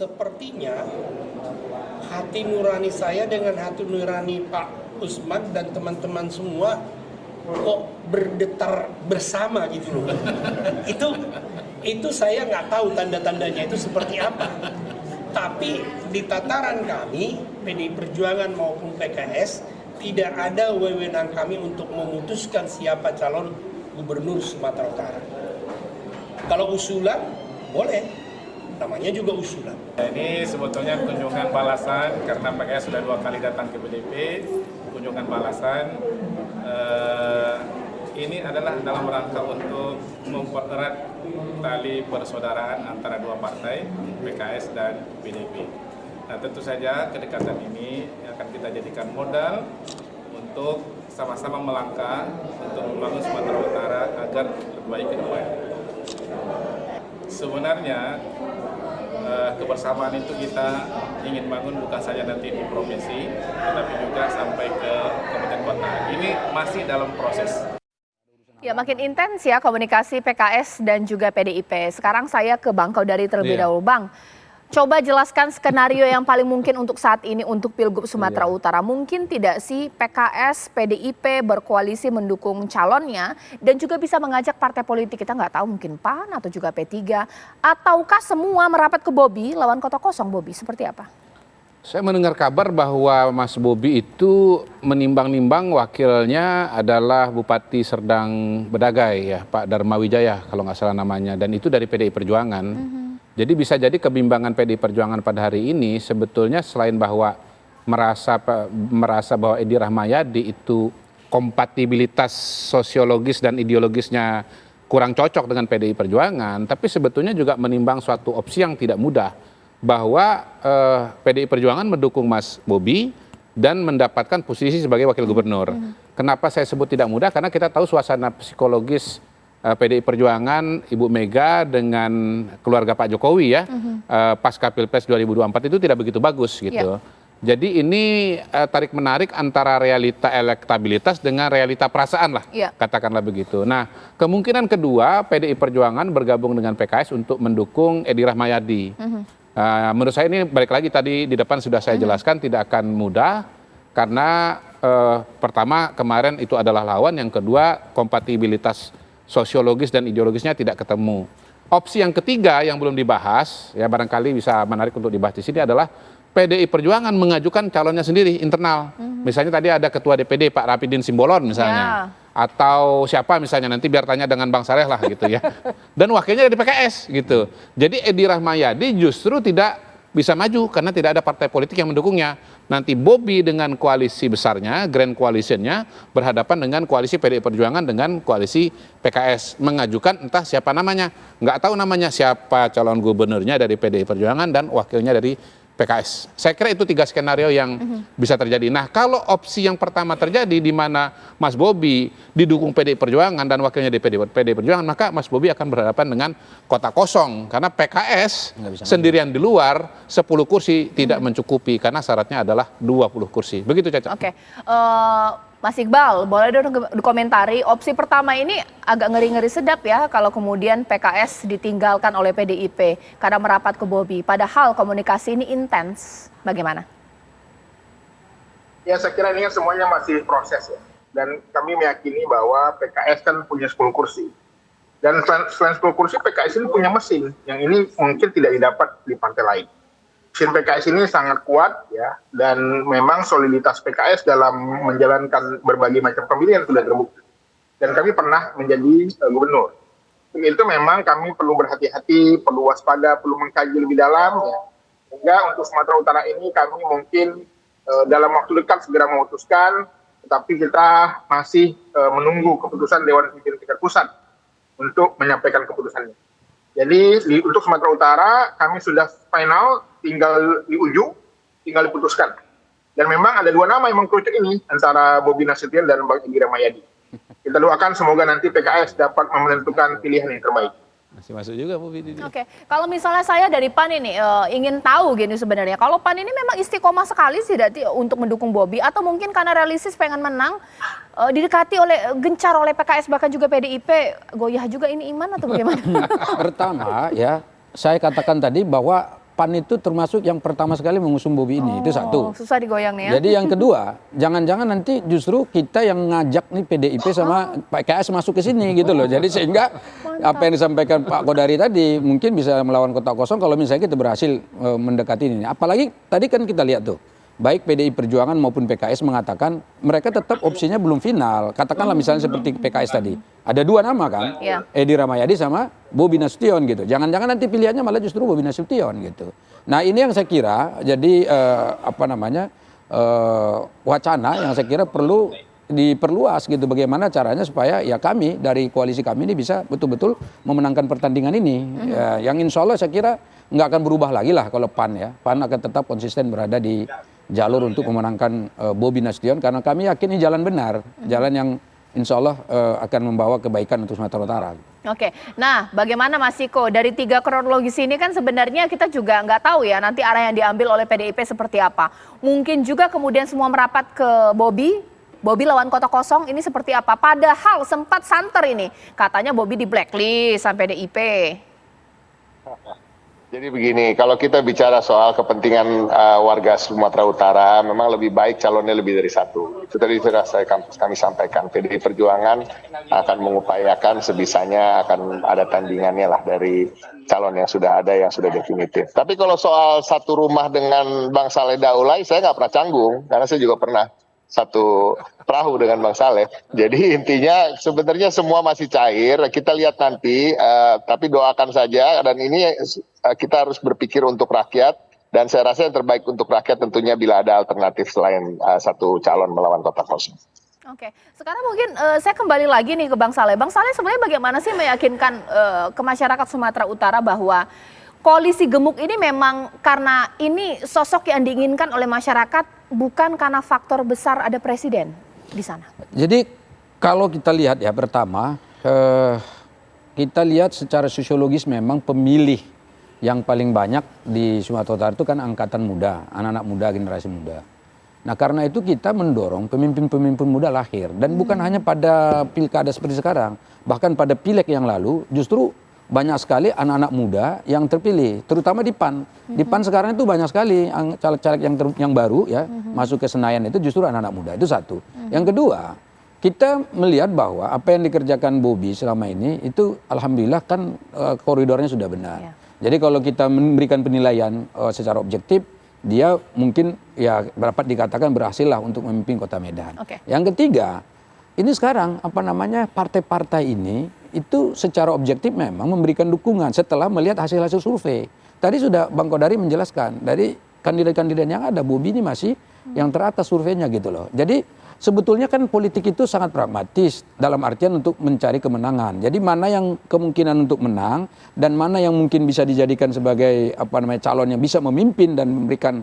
sepertinya hati nurani saya dengan hati nurani Pak Usman dan teman-teman semua kok berdetar bersama gitu loh. Itu saya nggak tahu tanda-tandanya itu seperti apa. Tapi di tataran kami, PDI Perjuangan maupun PKS, tidak ada wewenang kami untuk memutuskan siapa calon gubernur Sumatera Utara. Kalau usulan, boleh. Namanya juga usulan. Ini sebetulnya kunjungan balasan karena PKS sudah 2 kali datang ke PDIP. Kunjungan balasan ini adalah dalam rangka untuk mempererat tali persaudaraan antara dua partai, PKS dan PDIP. Nah, tentu saja kedekatan ini akan kita jadikan modal untuk sama-sama melangkah untuk membangun Sumatera Utara agar lebih baik ke depan. Sebenarnya kebersamaan itu kita ingin bangun bukan saja nanti di provinsi, tetapi juga sampai ke kabupaten kota. Ini masih dalam proses. Ya, makin intens ya komunikasi PKS dan juga PDIP. Sekarang saya ke Bang Kaudari terlebih dahulu. Bang, coba jelaskan skenario yang paling mungkin untuk saat ini untuk Pilgub Sumatera Utara. Mungkin tidak sih PKS, PDIP berkoalisi mendukung calonnya dan juga bisa mengajak partai politik, kita nggak tahu mungkin PAN atau juga P3. Ataukah semua merapat ke Bobi lawan kota kosong Bobi? Seperti apa? Saya mendengar kabar bahwa Mas Bobi itu menimbang-nimbang wakilnya adalah Bupati Serdang Bedagai ya, Pak Dharma Wijaya kalau nggak salah namanya, dan itu dari PDI Perjuangan. Jadi bisa jadi kebimbangan PDI Perjuangan pada hari ini sebetulnya selain bahwa merasa bahwa Edi Rahmayadi itu kompatibilitas sosiologis dan ideologisnya kurang cocok dengan PDI Perjuangan, tapi sebetulnya juga menimbang suatu opsi yang tidak mudah, bahwa PDI Perjuangan mendukung Mas Bobi dan mendapatkan posisi sebagai wakil gubernur. Kenapa saya sebut tidak mudah? Karena kita tahu suasana psikologis PDI Perjuangan, Ibu Mega dengan keluarga Pak Jokowi ya, pasca Pilpres 2024 itu tidak begitu bagus gitu. Jadi ini tarik-menarik antara realita elektabilitas dengan realita perasaan lah, katakanlah begitu. Nah, kemungkinan kedua PDI Perjuangan bergabung dengan PKS untuk mendukung Edi Rahmayadi. Menurut saya ini balik lagi tadi di depan sudah saya jelaskan tidak akan mudah karena pertama kemarin itu adalah lawan, yang kedua kompatibilitas sosiologis dan ideologisnya tidak ketemu. Opsi yang ketiga yang belum dibahas ya barangkali bisa menarik untuk dibahas di sini adalah PDI Perjuangan mengajukan calonnya sendiri internal. Misalnya tadi ada Ketua DPD Pak Rapidin Simbolon misalnya. Atau siapa misalnya, nanti biar tanya dengan Bang Saleh lah gitu ya. Dan wakilnya dari PKS gitu. Jadi Edi Rahmayadi justru tidak bisa maju karena tidak ada partai politik yang mendukungnya. Nanti Bobi dengan koalisi besarnya, Grand Coalition-nya berhadapan dengan koalisi PDI Perjuangan dengan koalisi PKS. Mengajukan entah siapa namanya. Nggak tahu namanya siapa calon gubernurnya dari PDI Perjuangan dan wakilnya dari PKS. Saya kira itu 3 skenario yang bisa terjadi. Nah, kalau opsi yang pertama terjadi di mana Mas Bobi didukung PDI Perjuangan dan wakilnya di PDI Perjuangan, maka Mas Bobi akan berhadapan dengan kota kosong karena PKS sendirian di luar 10 kursi tidak mencukupi karena syaratnya adalah 20 kursi. Begitu Caca. Oke. Mas Iqbal, boleh dong dikomentari, opsi pertama ini agak ngeri-ngeri sedap ya kalau kemudian PKS ditinggalkan oleh PDIP karena merapat ke Bobi. Padahal komunikasi ini intens. Bagaimana? Ya, saya kira ini kan semuanya masih proses ya. Dan kami meyakini bahwa PKS kan punya 10 kursi. Dan selain 10 kursi, PKS ini punya mesin yang ini mungkin tidak didapat di partai lain. Mesin PKS ini sangat kuat ya, dan memang soliditas PKS dalam menjalankan berbagai macam pemilihan sudah terbukti. Dan kami pernah menjadi gubernur. Itu memang kami perlu berhati-hati, perlu waspada, perlu mengkaji lebih dalam ya. Sehingga untuk Sumatera Utara ini kami mungkin dalam waktu dekat segera memutuskan, tetapi kita masih menunggu keputusan Dewan Pimpinan Tingkat Pusat untuk menyampaikan keputusannya. Jadi untuk Sumatera Utara kami sudah final, tinggal di ujung, tinggal diputuskan. Dan memang ada 2 nama yang mengkerucut ini antara Bobi Nasution dan Bang Edi Rahmayadi. Kita doakan semoga nanti PKS dapat menentukan pilihan yang terbaik. Masih masuk juga Bobi. Oke, kalau misalnya saya dari PAN ini ingin tahu gini sebenarnya, kalau PAN ini memang istiqomah sekali tidak untuk mendukung Bobi atau mungkin karena realistis pengen menang, didekati gencar oleh PKS bahkan juga PDIP, goyah juga ini iman atau bagaimana? Pertama ya, saya katakan tadi bahwa PAN itu termasuk yang pertama sekali mengusung Bobi ini, itu satu. Susah digoyang nih ya. Jadi yang kedua, jangan-jangan nanti justru kita yang ngajak nih PDIP sama PKS masuk ke sini gitu loh. Jadi sehingga apa yang disampaikan Pak Kodari tadi mungkin bisa melawan kotak kosong kalau misalnya kita berhasil mendekati ini. Apalagi tadi kan kita lihat tuh, baik PDI Perjuangan maupun PKS mengatakan mereka tetap opsinya belum final. Katakanlah misalnya seperti PKS tadi. Ada dua nama kan, Iya. Edi Rahmayadi sama Bobi Nasution gitu. Jangan-jangan nanti pilihannya malah justru Bobi Nasution gitu. Nah ini yang saya kira jadi wacana yang saya kira perlu diperluas gitu. Bagaimana caranya supaya ya kami dari koalisi kami ini bisa betul-betul memenangkan pertandingan ini. Ya, yang insya Allah saya kira nggak akan berubah lagi lah kalau PAN ya. PAN akan tetap konsisten berada di jalur untuk memenangkan Bobi Nasution karena kami yakin ini jalan benar, jalan yang insya Allah akan membawa kebaikan untuk Sumatera Utara. Oke, nah bagaimana Mas Ciko? Dari 3 kronologis ini kan sebenarnya kita juga nggak tahu ya nanti arah yang diambil oleh PDIP seperti apa. Mungkin juga kemudian semua merapat ke Bobi lawan kota kosong ini seperti apa? Padahal sempat santer ini, katanya Bobi di blacklist sama PDIP. Jadi begini, kalau kita bicara soal kepentingan warga Sumatera Utara, memang lebih baik calonnya lebih dari satu. Itu tadi sudah kami sampaikan, PDI Perjuangan akan mengupayakan sebisanya akan ada tandingannya lah dari calon yang sudah ada, yang sudah definitif. Tapi kalau soal satu rumah dengan Bang Saleh Daulay, saya nggak pernah canggung, karena saya juga pernah satu perahu dengan Bang Saleh. Jadi intinya sebenarnya semua masih cair. Kita lihat nanti, tapi doakan saja. Dan ini kita harus berpikir untuk rakyat. Dan saya rasa yang terbaik untuk rakyat tentunya bila ada alternatif selain satu calon melawan kota kosong. Oke, sekarang mungkin saya kembali lagi nih ke Bang Saleh. Bang Saleh sebenarnya bagaimana sih meyakinkan ke masyarakat Sumatera Utara bahwa koalisi gemuk ini memang karena ini sosok yang diinginkan oleh masyarakat, bukan karena faktor besar ada presiden di sana. Jadi kalau kita lihat ya pertama, kita lihat secara sosiologis memang pemilih yang paling banyak di Sumatera Utara itu kan angkatan muda, anak-anak muda, generasi muda. Nah karena itu kita mendorong pemimpin-pemimpin muda lahir. Dan bukan hanya pada pilkada seperti sekarang, bahkan pada pileg yang lalu justru banyak sekali anak-anak muda yang terpilih, terutama di PAN. Di PAN sekarang itu banyak sekali caleg-caleg yang baru ya masuk ke Senayan itu justru anak-anak muda. Itu satu. Yang kedua, kita melihat bahwa apa yang dikerjakan Bobi selama ini itu alhamdulillah kan koridornya sudah benar. Jadi kalau kita memberikan penilaian secara objektif, dia mungkin ya dapat dikatakan berhasil lah untuk memimpin Kota Medan. Yang ketiga, ini sekarang partai-partai ini itu secara objektif memang memberikan dukungan setelah melihat hasil-hasil survei. Tadi sudah Bang Kodari menjelaskan, dari kandidat-kandidat yang ada, Bobi ini masih yang teratas surveinya gitu loh. Jadi sebetulnya kan politik itu sangat pragmatis dalam artian untuk mencari kemenangan. Jadi mana yang kemungkinan untuk menang dan mana yang mungkin bisa dijadikan sebagai calon yang bisa memimpin dan memberikan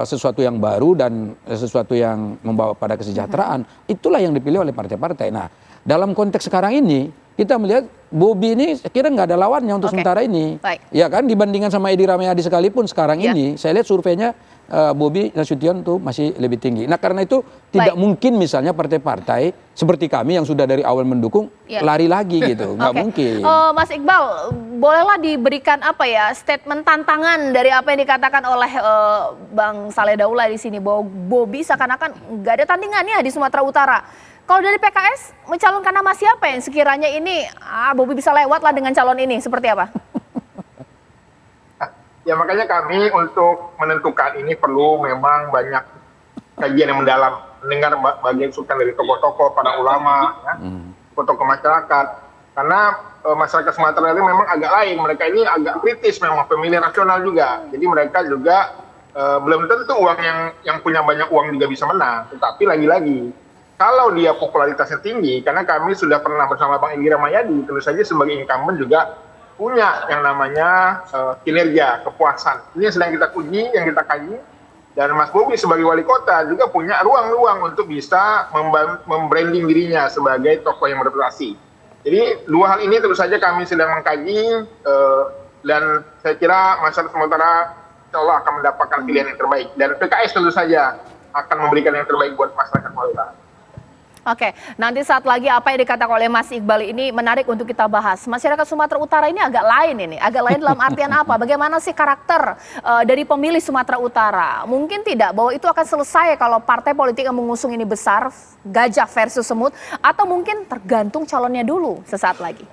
sesuatu yang baru dan sesuatu yang membawa pada kesejahteraan, itulah yang dipilih oleh partai-partai. Nah, dalam konteks sekarang ini kita melihat Bobi ini saya kira nggak ada lawannya untuk sementara ini. Ya kan, dibandingkan sama Edi Rahmayadi sekalipun sekarang ini, saya lihat surveinya Bobi Nasution tuh masih lebih tinggi. Nah karena itu tidak mungkin misalnya partai-partai seperti kami yang sudah dari awal mendukung lari lagi gitu, nggak mungkin. Mas Iqbal, bolehlah diberikan statement tantangan dari apa yang dikatakan oleh Bang Saleh Daulay di sini bahwa Bobi seakan-akan nggak ada tandingannya di Sumatera Utara. Kalau dari PKS mencalonkan nama siapa yang sekiranya ini Bobi bisa lewat lah dengan calon ini, seperti apa? Ya makanya kami untuk menentukan ini perlu memang banyak kajian yang mendalam, mendengar bagian masukan dari tokoh-tokoh, para ulama, tokoh-tokoh masyarakat. Karena masyarakat Sumatera ini memang agak lain, mereka ini agak kritis memang, pemilih rasional juga. Jadi mereka juga belum tentu uang yang punya banyak uang juga bisa menang. Tetapi lagi-lagi, kalau dia popularitasnya tinggi, karena kami sudah pernah bersama Bang Edi Rahmayadi, tentu saja sebagai incumbent juga punya yang namanya kinerja, kepuasan. Ini yang sedang kita uji, yang kita kaji. Dan Mas Bobi sebagai wali kota juga punya ruang-ruang untuk bisa membranding dirinya sebagai tokoh yang berprestasi. Jadi dua hal ini tentu saja kami sedang mengkaji, dan saya kira masyarakat Sumatera insya Allah akan mendapatkan pilihan yang terbaik. Dan PKS tentu saja akan memberikan yang terbaik buat masyarakat Sumatera. Oke, nanti saat lagi apa yang dikatakan oleh Mas Iqbal ini menarik untuk kita bahas. Masyarakat Sumatera Utara ini agak lain ini. Agak lain dalam artian apa? Bagaimana sih karakter dari pemilih Sumatera Utara? Mungkin tidak bahwa itu akan selesai kalau partai politik yang mengusung ini besar, gajah versus semut, atau mungkin tergantung calonnya dulu sesaat lagi.